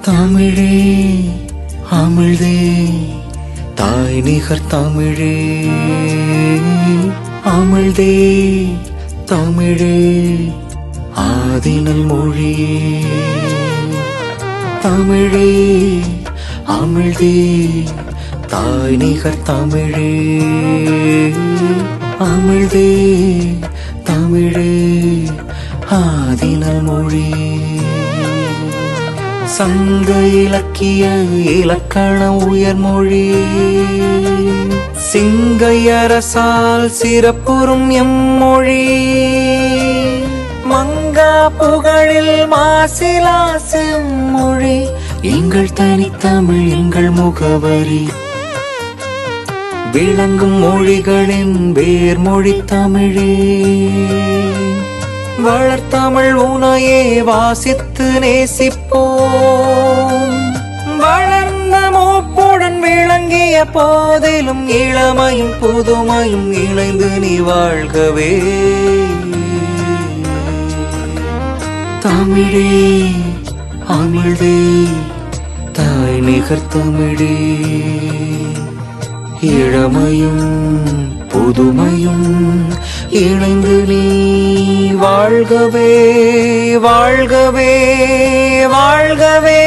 தமிழே அமிழ்தே தாய் நிகர் தமிழே அமிழ்தே தமிழே ஆதினல் மொழியே தமிழே அமிழ்தே தாய் நிகர் தமிழே அமிழ்தே தமிழே ஆதினல் மொழியே சங்க இலக்கிய இலக்கண உயர்மொழி சிங்கையரசால் சிறப்புறும் எம்மொழி மங்கா புகழில் மாசிலா செம்மொழி எங்கள் தனித்தமிழ் எங்கள் முகவரி விளங்கும் மொழிகளின் வேர்மொழி தமிழே வளர்த்தமிழ் உனையே வாசித்து நேசிப்போம் வளர்ந்த மூப்புடன் விளங்கிய போதிலும் இளமையும் புதுமையும் இணைந்து நீ வாழ்கவே தமிழே அமிழ்தே தாய் நிகர் தமிழே இளமையும் புதுமையும் இணைந்து நீ வாழ்கவே வாழ்கவே வாழ்கவே.